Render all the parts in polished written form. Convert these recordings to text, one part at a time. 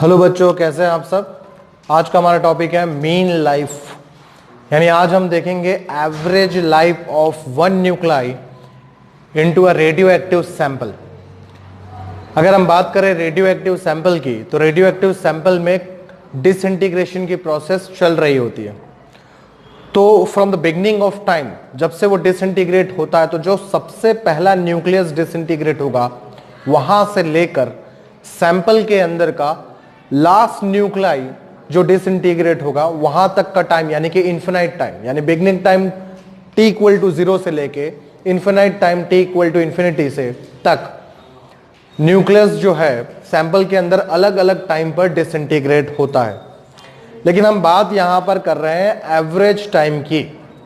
Hello बच्चों, कैसे हैं आप सब। आज का हमारा टॉपिक है मीन लाइफ, यानी आज हम देखेंगे average life of one nuclei into a radio active sample. अगर हम बात करें रेडियो एक्टिव सैंपल की, तो रेडियो एक्टिव सैंपल में डिसइंटीग्रेशन की प्रोसेस चल रही होती है। तो from the beginning of time, जब से वो डिसइंटीग्रेट होता है, तो जो सबसे पहला न्यूक्लियस डिसइंटीग्रेट होगा, वहां से लेकर सैंपल के अंदर का लास्ट न्यूक्लाई जो डिसइंटीग्रेट होगा, वहां तक का टाइम, यानी कि इन्फिनाइट टाइम, यानी beginning time t equal to 0 से लेके infinite time t equal to infinity से तक न्यूक्लियस जो है सैंपल के अंदर अलग अलग टाइम पर डिसइंटीग्रेट होता है। लेकिन हम बात यहां पर कर रहे हैं एवरेज टाइम की,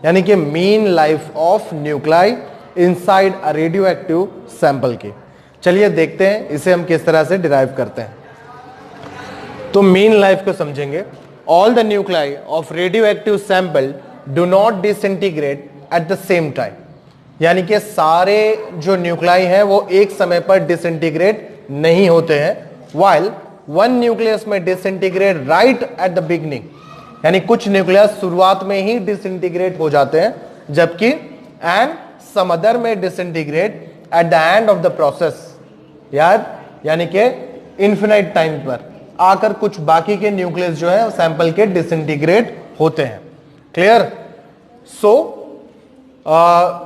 यानी कि mean life of nuclei inside a radio active sample की। चलिए देखते हैं इसे हम किस तरह से डिराइव करते हैं। तो मीन लाइफ को समझेंगे। All the nuclei of radio active sample do not disintegrate at the same time, यानी कि सारे जो न्यूक्लाई हैं वो एक समय पर डिसइंटीग्रेट नहीं होते हैं। वाइल वन न्यूक्लियस में disintegrate right at the beginning, यानी कुछ न्यूक्लियस शुरुआत में ही डिसइंटीग्रेट हो जाते हैं, जबकि एंड सम अदर में disintegrate at the end of the process, यानी कि इन्फिनाइट टाइम पर आकर कुछ बाकी के न्यूक्लियस जो है सैंपल के डिसइंटीग्रेट होते हैं। क्लियर? सो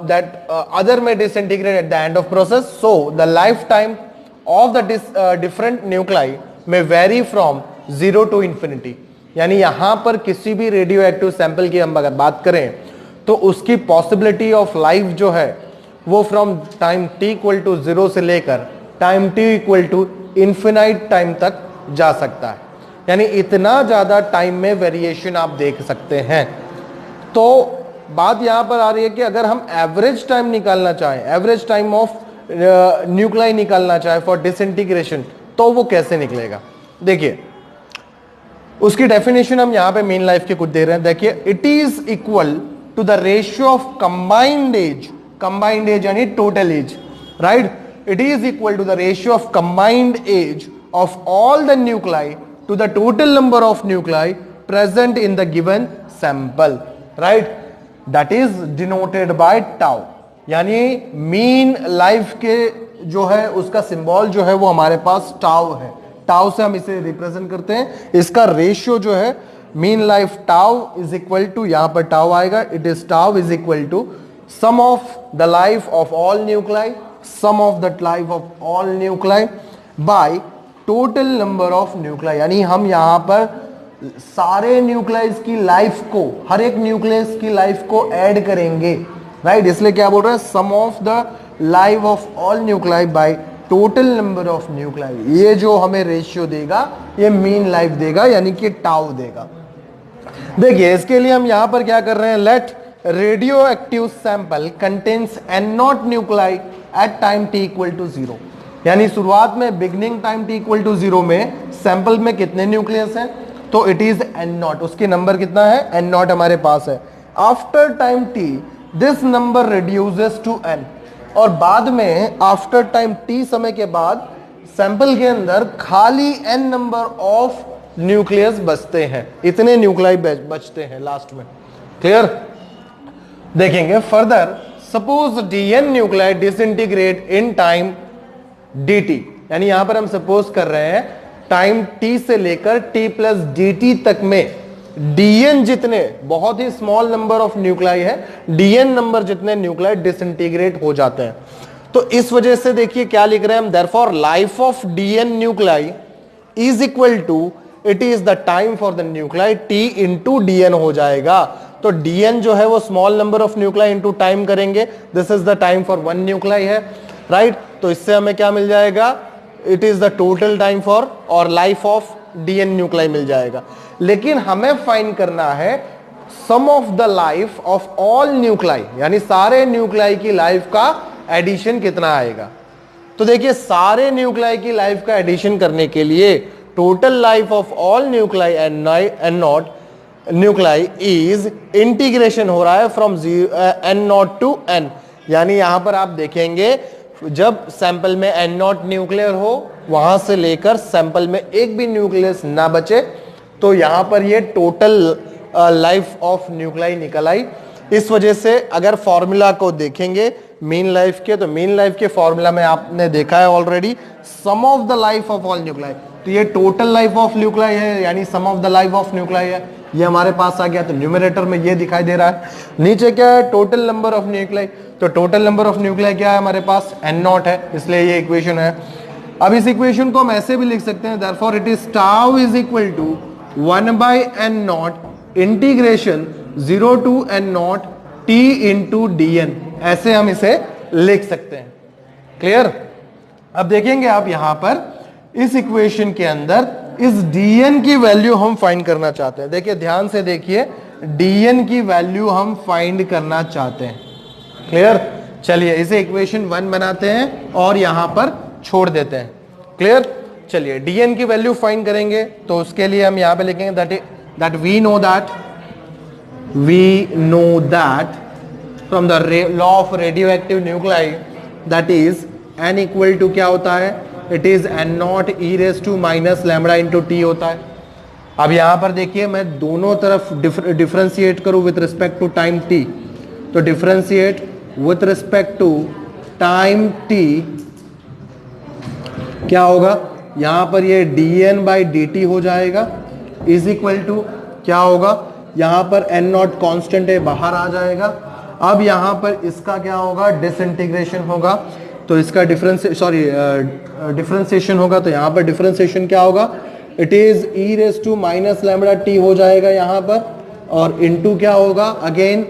दैट अदर में disintegrate at the end of process, so the life time of the different nuclei में वेरी फ्रॉम 0 टू इंफिनिटी, यानी यहां पर किसी भी रेडियो एक्टिव सैंपल की हम अगर बात करें तो उसकी पॉसिबिलिटी ऑफ लाइफ जो है वो from time t equal to 0 से लेकर time t equal to infinite time तक जा सकता है, यानी इतना ज्यादा टाइम में वेरिएशन आप देख सकते हैं। तो बात यहां पर आ रही है कि अगर हम एवरेज टाइम निकालना चाहें, एवरेज टाइम ऑफ न्यूक्लाई निकालना चाहें फॉर डिसइंटीग्रेशन, तो वो कैसे निकलेगा। देखिए उसकी डेफिनेशन हम यहां पे मीन लाइफ की कुछ दे रहे हैं। देखिए, it is equal to the ratio of combined age यानी total age, right. It is equal to the ratio of combined age of all the nuclei to the total number of nuclei present in the given sample, right? That is denoted by tau, यानी mean life के जो है उसका symbol जो है वो हमारे पास tau है। टाउ से हम इसे रिप्रेजेंट करते हैं। इसका रेशियो जो है mean life tau is equal to, यहां पर टाउ आएगा, it is tau is equal to sum of the life of all nuclei, sum of the life of all nuclei by total number of nuclei, यानी हम यहां पर सारे nucleus की life को, हर एक न्यूक्लियस की लाइफ को ऐड करेंगे, राइट। इसलिए क्या बोल रहे हैं, sum of the life of all nuclei by total number of nuclei. ये जो हमें रेशियो देगा ये मीन लाइफ देगा, यानी कि टाउ देगा। देखिए इसके लिए हम यहां पर क्या कर रहे हैं, let radioactive sample contains n not nuclei at time t equal to 0, यानी शुरुआत में beginning time t equal to 0 में सैंपल में कितने न्यूक्लियस हैं, तो इट इज n नॉट, उसकी नंबर कितना है, n नॉट हमारे पास है। After time t this number reduces to n, और बाद में आफ्टर टाइम t समय के बाद सैंपल के अंदर खाली n नंबर ऑफ न्यूक्लियस बचते हैं, इतने न्यूक्लाई बचते हैं लास्ट में। क्लियर? देखेंगे further, suppose dn nuclei disintegrate in time dt, यानी यहां पर हम सपोज कर रहे हैं टाइम t से लेकर t प्लस dt तक में dn जितने, बहुत ही स्मॉल नंबर ऑफ न्यूक्लाई है, dn नंबर जितने न्यूक्लाई डिसइंटीग्रेट हो जाते हैं। तो इस वजह से देखिए क्या लिख रहे हैं हम, therefore life of dn nuclei is equal to, it is the time for the nuclei t into dn हो जाएगा। तो dn जो है वो small number of nuclei into time करेंगे, this is the time for one nuclei है, right. तो इससे हमें क्या मिल जाएगा, it is the total time for our life of dn nuclei मिल जाएगा। लेकिन हमें फाइंड करना है सम of the life of all nuclei, यानी सारे न्यूक्लाई की लाइफ का एडिशन कितना आएगा। तो देखिए सारे न्यूक्लाई की लाइफ का एडिशन करने के लिए total life of all nuclei n not nuclei is integration हो रहा है from n not to n, यानी यहां पर आप देखेंगे जब सैंपल में एन नॉट न्यूक्लियर हो, वहां से लेकर सैंपल में एक भी न्यूक्लियस ना बचे, तो यहां पर ये टोटल लाइफ ऑफ न्यूक्लाई निकल आई। इस वजह से अगर फॉर्मूला को देखेंगे मीन लाइफ के, तो मीन लाइफ के फॉर्मूला में आपने देखा है already, sum of the life of all nuclei. तो ये टोटल लाइफ ऑफ न्यूक्लाई है, यानी sum of the life of nuclei है, ये हमारे पास आ गया। तो न्यूमरेटर में ये दिखाई दे रहा है। नीचे क्या है, टोटल नंबर ऑफ न्यूक्लाई। तो टोटल नंबर ऑफ न्यूक्लाई क्या है हमारे पास, एन नॉट है, इसलिए ये इक्वेशन है। अब इस इक्वेशन को हम ऐसे भी लिख सकते हैं, therefore it is tau is equal to 1/n0 integration 0 to n0 t into dn, ऐसे हम इसे लिख सकते हैं। क्लियर? अब देखेंगे आप यहां पर इस इक्वेशन के अंदर इस dn की वैल्यू हम फाइंड करना चाहते हैं। देखिए ध्यान से देखिए, dn की वैल्यू हम फाइंड करना चाहते हैं। क्लियर? चलिए इसे इक्वेशन 1 बनाते हैं और यहां पर छोड़ देते हैं। क्लियर? चलिए dn की वैल्यू फाइंड करेंगे, तो उसके लिए हम यहां पे लिखेंगे that we know that from the law of radioactive nuclei, that is n equal to क्या होता है, it is n naught e raised to minus lambda into t होता है। अब यहां पर देखिए मैं दोनों तरफ डिफरेंशिएट करूं with respect to time t, तो differentiate with respect to time t क्या होगा, यहां पर ये dn by dt हो जाएगा, इज इक्वल टू क्या होगा, यहां पर n नॉट कांस्टेंट है, बाहर आ जाएगा। अब यहां पर इसका क्या होगा, डिसइंटीग्रेशन होगा, तो इसका डिफरेंशिएशन होगा, तो यहां पर डिफरेंशिएशन क्या होगा, it is e raise to minus lambda t हो जाएगा यहां पर, और इनटू क्या होगा, अगेन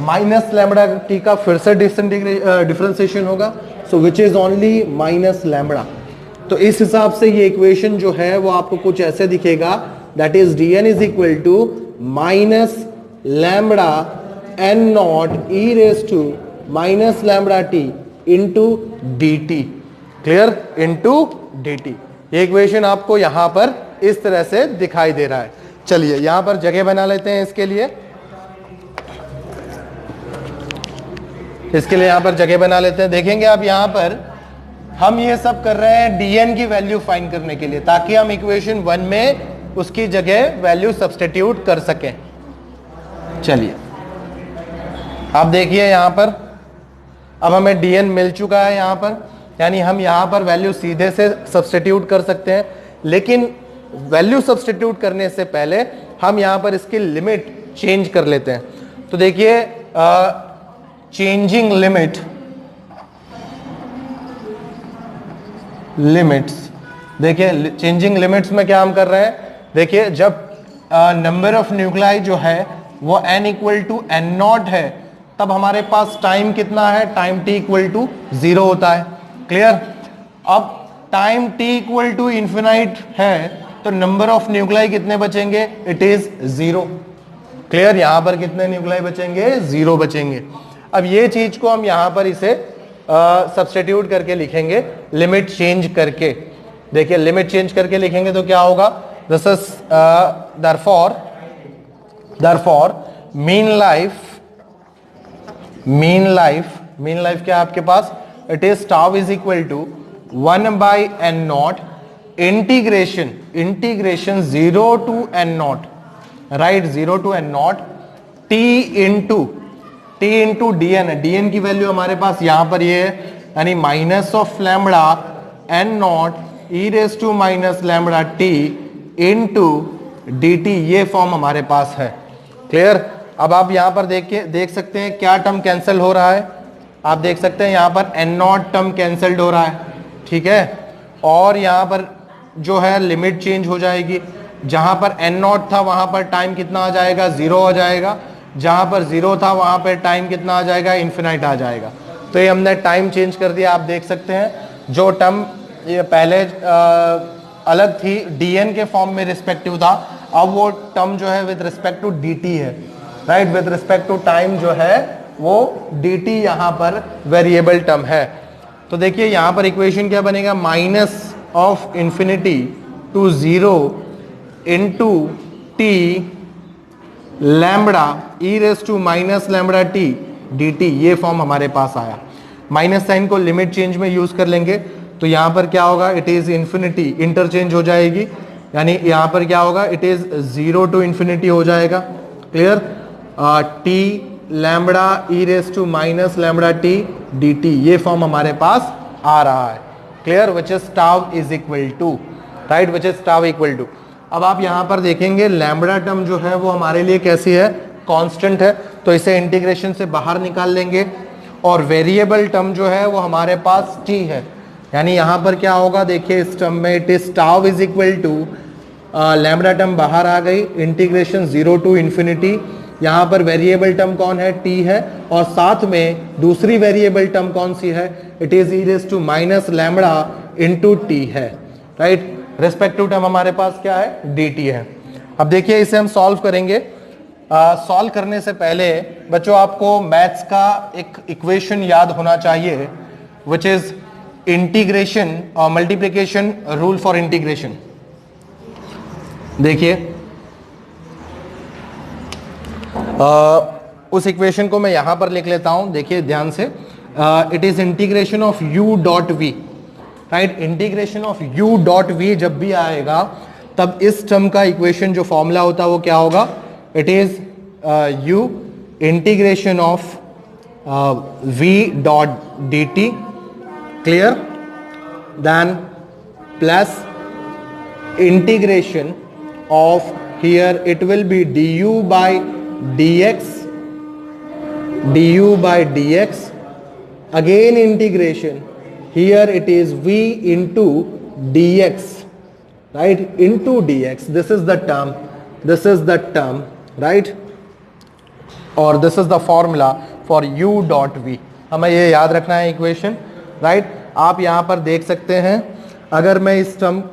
माइनस लैम्बडा t का फिर से डिफरेंशिएशन होगा, so which is only minus lambda. तो इस हिसाब से ये इक्वेशन जो है वो आपको कुछ ऐसे दिखेगा, that is dn is equal to minus lambda n not e raise to minus lambda t into dt। Clear? Into dt। ये इक्वेशन आपको यहां पर इस तरह से दिखाई दे रहा है। चलिए यहां पर जगह बना लेते हैं इसके लिए यहां पर जगह बना लेते हैं। देखेंगे आप यहां पर हम ये सब कर रहे हैं dn की वैल्यू फाइंड करने के लिए, ताकि हम इक्वेशन 1 में उसकी जगह वैल्यू सब्स्टिट्यूट कर सकें। चलिए आप देखिए यहां पर अब हमें dn मिल चुका है यहां पर, यानी हम यहां पर वैल्यू सीधे से सब्स्टिट्यूट कर सकते हैं। लेकिन वैल्यू सब्स्टिट्यूट करने से पहले हम यहां पर इसकी लिमिट चेंज कर लेते हैं। तो देखिए चेंजिंग लिमिट्स, देखिए चेंजिंग लिमिट्स में क्या हम कर रहे हैं, देखिए जब नंबर ऑफ न्यूक्लाई जो है वो n equal to n naught है, तब हमारे पास टाइम कितना है, टाइम t इक्वल टू 0 होता है। क्लियर? अब time t equal to infinite है, तो नंबर ऑफ न्यूक्लाई कितने बचेंगे, इट इज 0। क्लियर? यहां पर कितने न्यूक्लाई बचेंगे, 0 बचेंगे। अब ये चीज को हम यहां पर इसे सब्स्टिट्यूट करके लिखेंगे, लिमिट चेंज करके। देखिए लिमिट चेंज करके लिखेंगे तो क्या होगा, this is therefore mean life क्या है आपके पास, it is tau is equal to 1/n0 integration 0 to n0, right, 0 to n0 t into dn है। dn की वैल्यू हमारे पास यहां पर ये है, यानी minus of lambda n not e raise to minus lambda t into dt, ये फॉर्म हमारे पास है। क्लियर? अब आप यहां पर देख सकते हैं क्या टर्म कैंसिल हो रहा है, आप देख सकते हैं यहां पर n नॉट टर्म कैंसिल्ड हो रहा है, ठीक है, और यहां पर जो है लिमिट चेंज हो जाएगी। जहां पर n नॉट था वहां पर टाइम कितना आ जाएगा, 0 हो जाएगा, जहां पर 0 था वहां पर टाइम कितना आ जाएगा, इन्फिनाइट आ जाएगा। तो ये हमने टाइम चेंज कर दिया। आप देख सकते हैं जो टर्म ये पहले अलग थी, dn के फॉर्म में रिस्पेक्टिव था, अब वो टर्म जो है विद रिस्पेक्ट टू dt है, right, with respect to time जो है वो dt यहां पर वेरिएबल टर्म है। तो देखिए यहां पर इक्वेशन क्या बनेगा, minus of infinity to 0 into t lambda e raise to minus lambda t dt, ये फॉर्म हमारे पास आया। माइनस साइन को लिमिट चेंज में यूज कर लेंगे, तो यहां पर क्या होगा, इट इज इंफिनिटी इंटरचेंज हो जाएगी, यानी यहां पर क्या होगा, इट इज 0 to infinity हो जाएगा। Clear, t lambda e raise to minus lambda t d t, ये फॉर्म हमारे पास आ रहा है। Clear, which is tau is equal to, right, which is tau equal to. अब आप यहां पर देखेंगे लैम्बडा टर्म जो है वो हमारे लिए कैसी है, कांस्टेंट है, तो इसे इंटीग्रेशन से बाहर निकाल लेंगे, और वेरिएबल टर्म जो है वो हमारे पास t है, यानी यहां पर क्या होगा, देखिए इस टर्म में it is tau is equal to, lambda term बाहर आ गई, इंटीग्रेशन 0 to infinity, यहां पर वेरिएबल टर्म कौन है, t है, और साथ में दूसरी वेरिएबल टर्म कौन सी है, it is e raise to minus lambda into t है, राइट। रेस्पेक्टिव टर्म हमारे पास क्या है, dt है। अब देखिए इसे हम सॉल्व करेंगे। सॉल्व करने से पहले बच्चों आपको मैथ्स का एक इक्वेशन याद होना चाहिए, विच इज इंटीग्रेशन और मल्टीप्लिकेशन रूल फॉर इंटीग्रेशन। देखिए उस इक्वेशन को मैं यहां पर लिख लेता हूं, देखिए ध्यान से, it is integration of u dot v, right. Integration of u dot v जब भी आएगा तब इस टर्म का इक्वेशन जो फॉर्मूला होता है वो क्या होगा, it is u integration of v dot dt, clear, then plus integration of here it will be du by dx, again integration, here it is v into dx, right, into dx, this is the term, right, और this is the formula for u dot v। हमें ये याद रखना है equation, right. आप यहां पर देख सकते हैं, अगर मैं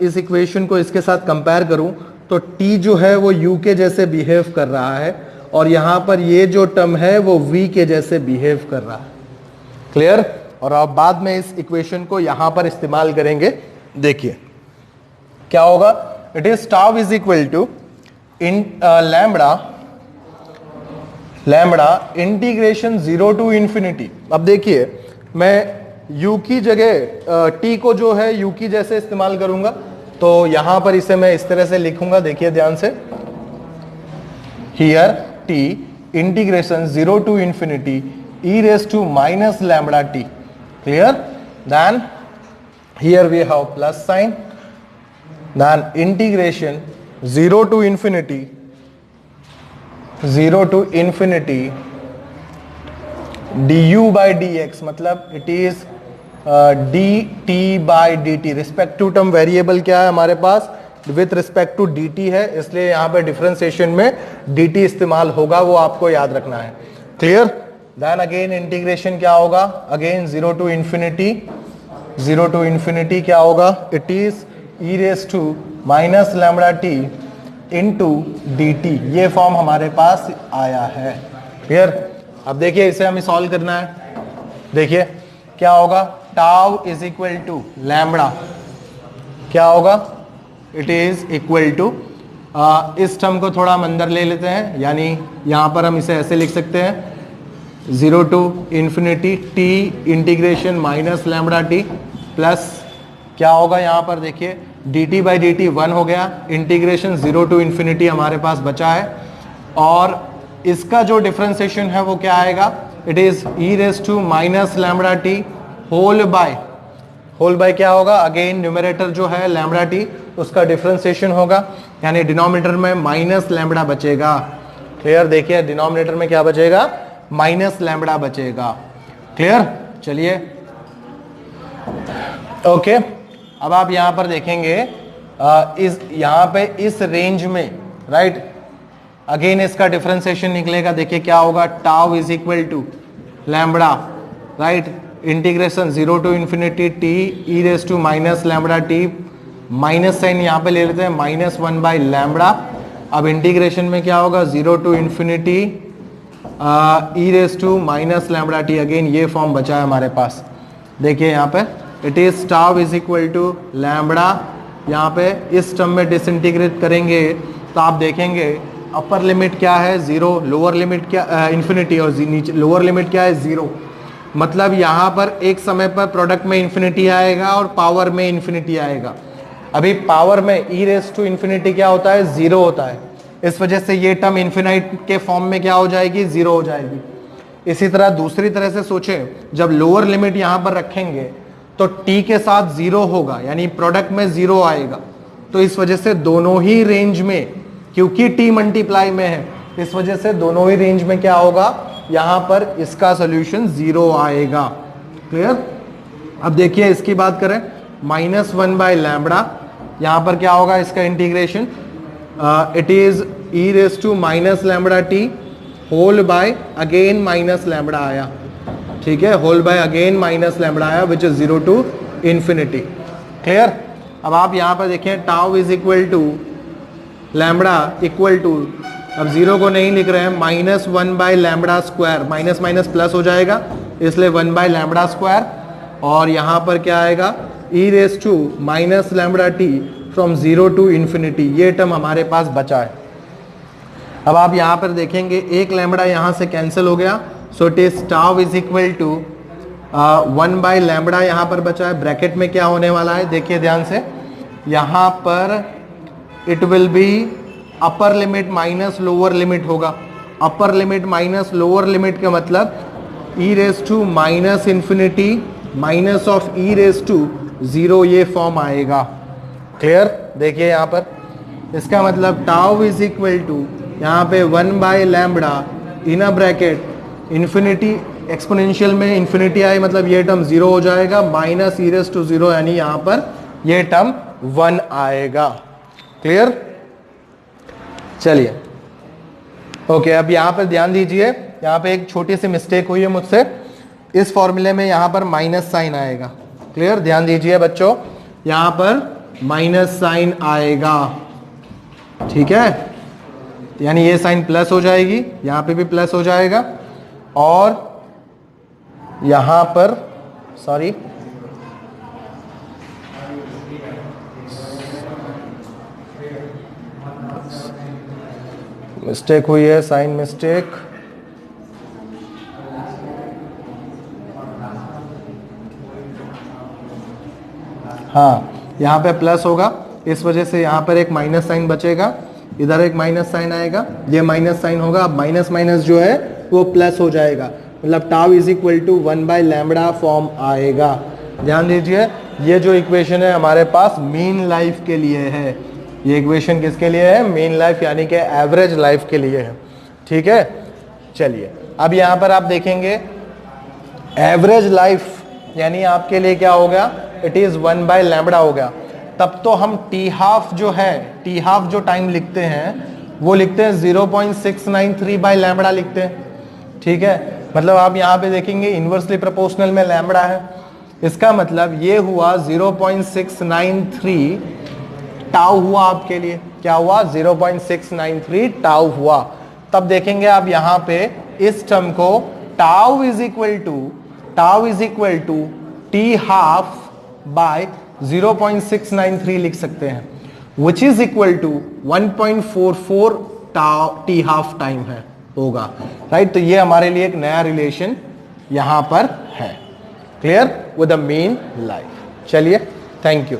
इस इक्वेशन को इसके साथ कंपेयर करूं तो t जो है वो u के जैसे बिहेव कर रहा है, और यहां पर ये जो टर्म है वो v के जैसे बिहेव कर रहा है। क्लियर, और अब बाद में इस इक्वेशन को यहां पर इस्तेमाल करेंगे। देखिए क्या होगा, it is tau is equal to in lambda integration 0 to infinity। अब देखिए मैं u की जगह t को जो है u की जैसे इस्तेमाल करूंगा, तो यहां पर इसे मैं इस तरह से लिखूंगा, देखिए ध्यान से, here t integration 0 to infinity e raise to minus lambda t, clear, then here we have plus sign, then integration 0 to infinity du by dx, मतलब it is dt by dt, respective term variable क्या है हमारे पास, with respect to dt है, इसलिए यहां पे differentiation में dt इस्तेमाल होगा, वो आपको याद रखना है। क्लियर, देन अगेन इंटीग्रेशन क्या होगा, अगेन 0 to infinity क्या होगा, it is e raise to minus lambda t into dt, ये फॉर्म हमारे पास आया है। क्लियर, अब देखिए इसे हमें सॉल्व करना है। देखिए क्या होगा, tau is equal to lambda, क्या होगा, इट इज इक्वल टू, इस टर्म को थोड़ा हम अंदर ले लेते हैं, यानी यहां पर हम इसे ऐसे लिख सकते हैं 0 to infinity t integration minus lambda t plus क्या होगा, यहां पर देखिए dt बाई dt 1 हो गया, इंटीग्रेशन 0 to infinity हमारे पास बचा है, और इसका जो डिफरेंशिएशन है वो क्या आएगा, it is e raise to minus lambda t whole by क्या होगा, अगेन न्यूमरेटर जो है लैम्बडा t उसका डिफरेंशिएशन होगा, यानी डिनोमिनेटर में माइनस लैम्बडा बचेगा। क्लियर, देखिए डिनोमिनेटर में क्या बचेगा, माइनस लैम्बडा बचेगा। क्लियर, चलिए ओके। अब आप यहां पर देखेंगे यहां पे इस रेंज में, राइट, अगेन इसका डिफरेंशिएशन निकलेगा, देखिए क्या होगा, tau is equal to lambda, right, integration 0 to infinity t e raise to minus lambda t, minus sign यहां पे ले लेते हैं, -1 बाई लैम्बडा। अब इंटीग्रेशन में क्या होगा, 0 to infinity e raise to minus lambda t, again ये फॉर्म बचा है हमारे पास। देखिए यहाँ पे it is tau is equal to lambda, यहाँ पे इस टर्म में डिसइंटीग्रेट करेंगे तो आप देखेंगे अपर लिमिट क्या है 0, लोअर लिमिट क्या इन्फिनिटी, और नीचे लोअर लिमिट क्या है 0, मतलब यहां पर एक समय पर प्रोडक्ट में इंफिनिटी आएगा और पावर में इंफिनिटी आएगा। अभी पावर में e रेस टू इंफिनिटी क्या होता है, जीरो होता है, इस वजह से ये टर्म इंफिनाइट के फॉर्म में क्या हो जाएगी, जीरो हो जाएगी। इसी तरह दूसरी तरह से सोचें, जब लोअर लिमिट यहां पर रखेंगे तो t के साथ जीरो होगा, यानी प्रोडक्ट में जीरो आएगा, तो इस वजह से दोनों ही रेंज में, क्योंकि t मल्टीप्लाई में है, इस वजह से दोनों ही रेंज में क्या होगा, यहां पर इसका सॉल्यूशन जीरो आएगा। क्लियर। अब देखिए इसकी बात करें, -1 बाय लैम्बडा, यहां पर क्या होगा इसका integration, it is e raise to minus lambda t whole by again minus lambda आया, ठीक है, whole by again minus lambda आया which is 0 to infinity. Clear. अब आप यहां पर देखें, tau is equal to lambda equal to, अब जीरो को नहीं लिख रहे हैं, -1 by lambda square, minus minus plus हो जाएगा, इसलिए 1 बाय लैम्बडा स्क्वायर, और यहां पर क्या आएगा, e raise to minus lambda t from 0 to infinity, ये टर्म हमारे पास बचा है। अब आप यहां पर देखेंगे एक लैम्बडा यहां से कैंसिल हो गया, so it is tau is equal to 1 by lambda यहां पर बचा है, ब्रैकेट में क्या होने वाला है, देखिए ध्यान से, यहां पर it will be upper limit minus lower limit होगा, upper limit minus lower limit का मतलब e raise to minus infinity minus of e raise to 0, ये फॉर्म आएगा। क्लियर। देखिए यहां पर इसका मतलब टाउ इज इक्वल टू यहाँ पे 1 by lambda in a bracket infinity, exponential में इंफिनिटी आए मतलब ये टर्म 0 हो जाएगा, माइनस e रेस टू 0, यानी यहां पर ये टर्म 1 आएगा। क्लियर। चलिए ओके, अब यहां पर ध्यान दीजिए, यहां पे एक छोटी सी मिस्टेक हुई है मुझसे, इस फॉर्मूले में यहां पर माइनस साइन आएगा। क्लियर। ध्यान दीजिए बच्चों, यहां पर माइनस साइन आएगा, ठीक है, यानी ये साइन प्लस हो जाएगी, यहां पे भी प्लस हो जाएगा, और यहां पर सॉरी मिस्टेक हुई है, साइन मिस्टेक, हाँ यहाँ पे प्लस होगा, इस वजह से यहाँ पर एक माइनस साइन बचेगा, इधर एक माइनस साइन आएगा, ये माइनस साइन होगा, अब माइनस माइनस जो है वो प्लस हो जाएगा, मतलब tau is equal to 1 by lambda form आएगा। ध्यान दीजिए, ये जो इक्वेशन है हमारे पास मीन लाइफ के लिए है, ये इक्वेशन किसके लिए है, मीन लाइफ यानी कि एवरेज लाइफ के लिए है। ठीक है। चलिए अब यहाँ पर आप देखेंगे एवरेज लाइफ यानी आपके लिए क्या हो गया, इट इज 1 बाय लैम्बडा हो गया। तब तो हम टी हाफ जो है, टी हाफ जो टाइम लिखते हैं वो लिखते हैं 0.693 बाय लैम्बडा लिखते हैं। ठीक है, मतलब आप यहाँ पे देखेंगे इनवर्सली प्रोपोर्शनल में लैम्बडा है, इसका मतलब ये हुआ 0.693 टाउ हुआ आपके लिए, क्या हुआ 0.693 टाउ हुआ। तब देखेंगे आप यहाँ पे इस टर्म को tau is equal to t half by 0.693 लिख सकते हैं, which is equal to 1.44 t half time है होगा, राइट। तो ये हमारे लिए एक नया रिलेशन यहां पर है, clear, with the mean life. चलिए, थैंक यू।